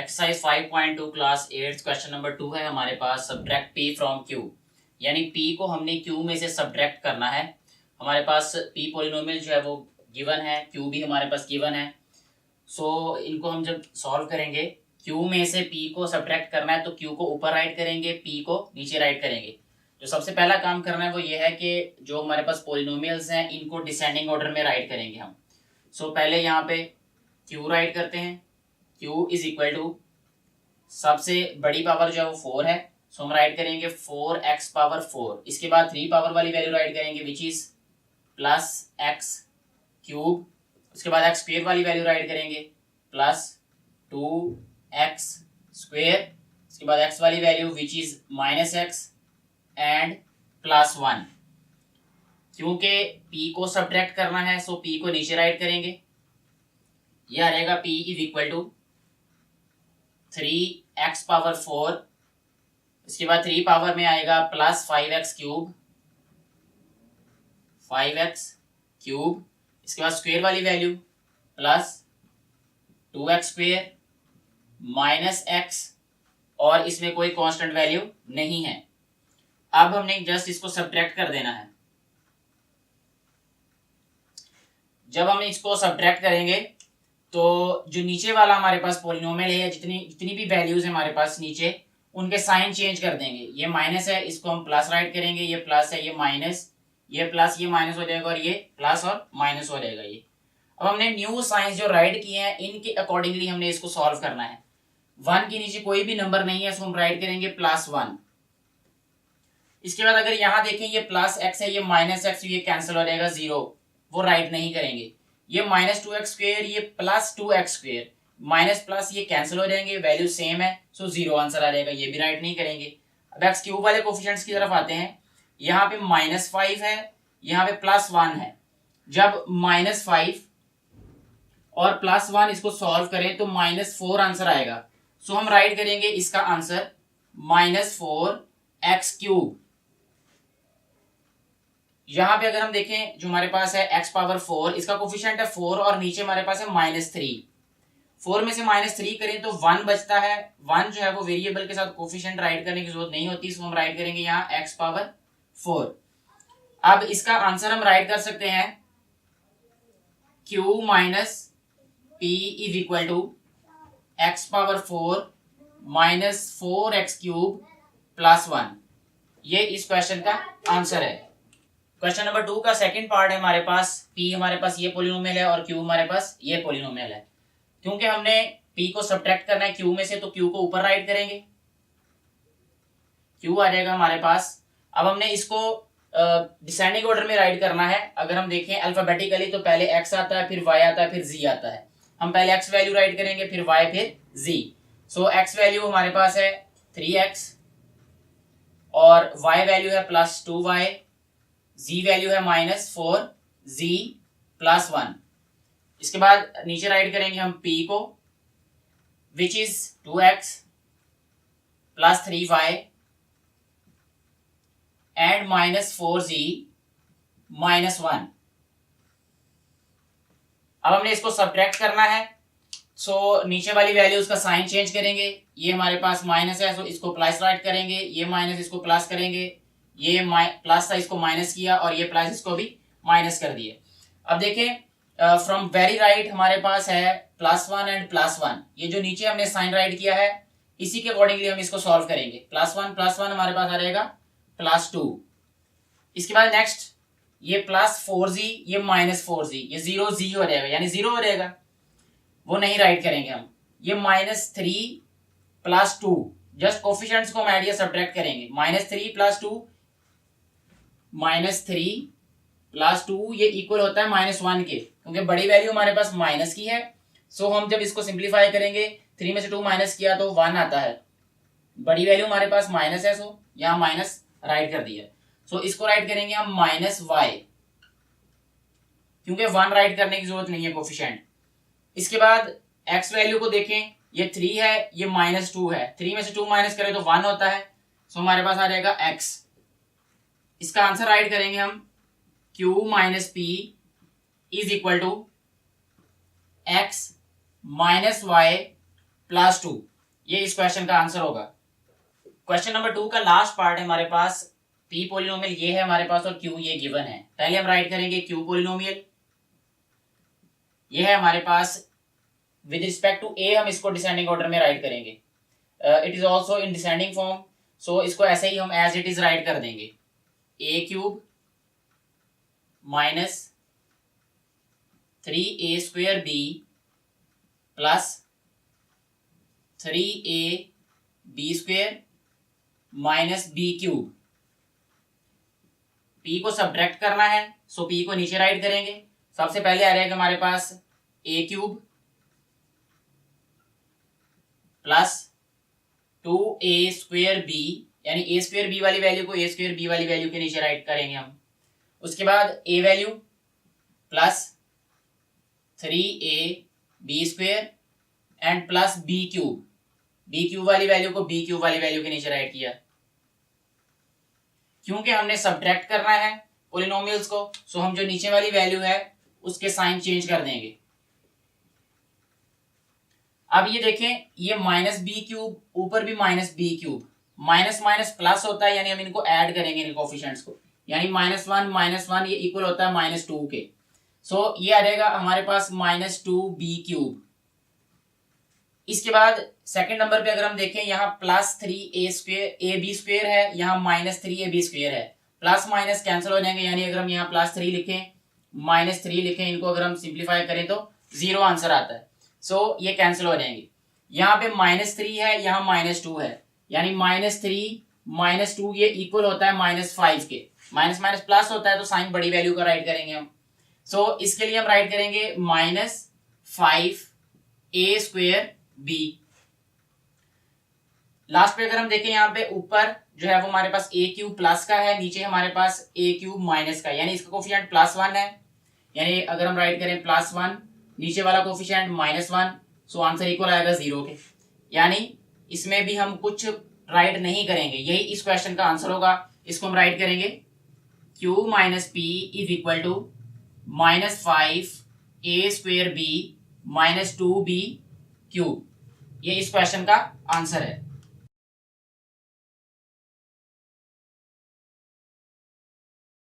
Exercise 5.2 class 8 question number 2 है हमारे पास। Subtract P from Q, यानी पी को हमने क्यू में से सब्ट्रैक्ट करना है। हमारे पास पी पॉलिनोमियल जो है वो गिवन है, क्यू भी हमारे पास गिवन है। सो इनको हम जब सॉल्व करेंगे, क्यू में से पी को सब्ट्रैक्ट करना है तो क्यू को ऊपर राइट करेंगे, पी को नीचे राइट करेंगे। जो सबसे पहला काम करना है वो ये है कि जो हमारे पास पॉलिनोमियल्स हैं इनको डिसेंडिंग ऑर्डर में राइट करेंगे हम। सो पहले यहाँ पे क्यू राइट करते हैं। क्यू इज इक्वल टू सबसे बड़ी पावर जो है वो 4 है, सो हम राइट करेंगे 4x पावर 4। इसके बाद 3 पावर वाली वैल्यू राइट करेंगे which is plus x cube. उसके बाद एक्स स्क्वेयर वाली वैल्यू राइट करेंगे प्लस 2x स्क्वेयर। उसके बाद x वाली value which is minus x and plus 1। क्योंकि p को सब्ट्रैक्ट करना है सो p को नीचे राइट करेंगे। यह आ रहेगा p is equal to 3x power 4। इसके बाद 3 पावर में आएगा plus 5x cube, 5x cube. इसके बाद स्क्वेयर वाली value plus 2x square minus x, और इसमें कोई कांस्टेंट वैल्यू नहीं है। अब हमने जस्ट इसको सब्ट्रैक्ट कर देना है। जब हम इसको सब्ट्रैक्ट करेंगे तो जो नीचे वाला हमारे पास पॉलिनोमियल है, जितनी भी वैल्यूज है हमारे पास नीचे, उनके साइन चेंज कर देंगे। ये माइनस है, इसको हम प्लस राइट करेंगे। ये प्लस है, ये माइनस, ये प्लस, ये माइनस हो जाएगा, और ये प्लस और माइनस हो जाएगा। ये अब हमने न्यू साइंस जो राइट किए हैं इनके अकॉर्डिंगली हमने इसको सॉल्व करना है। 1 के नीचे कोई भी नंबर नहीं है, सो हम राइट करेंगे प्लस 1। इसके बाद अगर यहाँ देखें ये प्लस एक्स है, ये माइनस एक्स, ये कैंसिल हो जाएगा, 0, वो राइट नहीं करेंगे। ये माइनस 2x स्क्वेयर, ये plus 2x square, minus plus ये कैंसिल हो जाएंगे, वैल्यू सेम है, सो 0 आंसर आ जाएगा। ये भी राइट नहीं करेंगे। अब एक्स क्यूब वाले कोफिशिएंट्स की तरफ आते हैं। यहाँ पे -5 है, यहाँ पे +1 है। जब -5 और +1 इसको सॉल्व करें तो -4 आंसर आएगा। सो हम राइट करेंगे इसका आंसर -4x क्यूब। यहां पे अगर हम देखें जो हमारे पास है x पावर 4, इसका कोफिशिएंट है 4 और नीचे हमारे पास है -3। 4 में से -3 करें तो 1 बचता है। 1 जो है वो वेरिएबल के साथ कोफिशिएंट राइट करने की जरूरत नहीं होती, इसको हम राइट करेंगे यहाँ x पावर 4। अब इसका आंसर हम राइट कर सकते हैं q minus p is equal to x power 4 minus 4x cube plus 1। ये इस क्वेश्चन का आंसर है। क्वेश्चन नंबर 2 का सेकंड पार्ट है हमारे पास। p हमारे पास ये पॉलिनोमियल है और q हमारे पास ये पॉलिनोमियल है। क्योंकि हमने p को सब्ट्रैक्ट करना है q में से, तो q को ऊपर राइट करेंगे, q आ जाएगा हमारे पास। अब हमने इसको डिसेंडिंग ऑर्डर में राइट करना है। अगर हम देखें अल्फाबेटिकली तो पहले x आता है, फिर y आता है, फिर z आता है। हम पहले x वैल्यू राइट करेंगे, फिर y, फिर z। सो x वैल्यू हमारे पास है 3x और y वैल्यू है +2y, z वैल्यू है -4z प्लस 1। इसके बाद नीचे राइट करेंगे हम p को which is 2x plus 3y and -4z minus 1। अब हमने इसको सब्ट्रैक्ट करना है, सो नीचे वाली वैल्यू उसका साइन चेंज करेंगे। ये हमारे पास माइनस है, सो इसको प्लस राइट करेंगे। ये माइनस इसको प्लस करेंगे, ये प्लस था इसको माइनस किया, और ये प्लस इसको भी माइनस कर दिए। अब देखें फ्रॉम वेरी राइट हमारे पास है +1 एंड +1। ये जो नीचे हमने साइन राइट किया है इसी के अकॉर्डिंगली हम इसको सॉल्व करेंगे। +1 हमारे पास आ जाएगा +2। इसके बाद नेक्स्ट ये +4z, ये -4z, ये 0z हो जाएगा, यानी 0 हो जाएगा, वो नहीं राइट करेंगे हम। ये -3 + 2, जस्ट कोफिशिएंट्स को हम ऐड या सब्ट्रैक्ट करेंगे। -3 + 2, -3 + 2 ये इक्वल होता है -1 के, क्योंकि बड़ी वैल्यू हमारे पास माइनस की है। सो हम जब इसको सिंप्लीफाई करेंगे 3 में से 2 माइनस किया तो 1 आता है। बड़ी वैल्यू हमारे पास माइनस है, सो यहाँ माइनस राइट कर दिया। सो इसको राइट करेंगे हम -y, क्योंकि 1 राइट करने की जरूरत नहीं है कोफिशिएंट। इसके बाद x वैल्यू को देखें, ये 3 है, ये -2 है। 3 में से 2 माइनस करें तो 1 होता है, सो हमारे पास आ जाएगा x। इसका आंसर राइट करेंगे हम q minus p is equal to x minus y plus 2। ये इस क्वेश्चन का आंसर होगा। क्वेश्चन नंबर 2 का लास्ट पार्ट है हमारे पास, पी पोलिनोमियल ये है हमारे पास और क्यू ये गिवन है। पहले हम राइट करेंगे क्यू पोलिनोमियल, ये है हमारे पास। विद रिस्पेक्ट टू ए हम इसको डिसेंडिंग ऑर्डर में राइट करेंगे। It is also in descending form, so इसको ऐसे ही हम एज इट इज राइट कर देंगे। A cube minus 3a square B plus 3ab square minus B cube. p को सब्ट्रैक्ट करना है, सो p को नीचे राइट करेंगे। सबसे पहले आ रहेगा हमारे पास a cube plus 2a square B, यानी a स्क्वेयर बी वाली वैल्यू को a स्क्वेयर बी वाली वैल्यू के नीचे राइट करेंगे हम। उसके बाद a value plus 3ab square and plus b cube वाली वैल्यू को b क्यूब वाली वैल्यू के नीचे राइट किया। क्योंकि हमने सब्ट्रैक्ट करना है पोलिनोमियल्स को, सो हम जो नीचे वाली वैल्यू है उसके साइन चेंज कर देंगे। अब ये देखें, ये माइनस बी क्यूब, ऊपर भी minus B cube, minus minus plus होता है, यानी हम इनको ऐड करेंगे इन कोफिशिएंट्स को, यानी -1 ये इक्वल होता है -2 के। सो ये आ जाएगा हमारे पास -2b क्यूब। इसके बाद सेकंड नंबर पे अगर हम देखें, यहाँ +3a स्क्वेयर ab स्क्वेयर है, यहाँ -3ab स्क्वेयर है। प्लस माइनस कैंसिल हो जाएंगे, यानी अगर हम यहाँ +3 लिखें -3 लिखें, इनको अगर हम सिंप्लीफाई करें तो 0 आंसर आता है। सो ये कैंसिल हो जाएंगे। यहाँ पे -3 है, यहाँ -2 है, यानी -3 -2 ये इक्वल होता है -5 के। माइनस माइनस प्लस होता है तो साइन बड़ी वैल्यू का राइट करेंगे हम। सो इसके लिए हम राइट करेंगे -5a स्क्वेयर b। लास्ट पे अगर हम देखें, यहाँ पे ऊपर जो है वो हमारे पास a क्यूब प्लस का है, नीचे हमारे पास a क्यूब माइनस का, यानी इसका कोफिशिएंट +1 है, यानी अगर हम राइट करें +1, नीचे वाला कोफिशिएंट -1, सो आंसर इक्वल आएगा 0 के। यानी इसमें भी हम कुछ राइट नहीं करेंगे, यही इस क्वेश्चन का आंसर होगा। इसको हम राइट करेंगे q minus p is equal to -5a square b -2b cube. ये इस क्वेश्चन का आंसर है।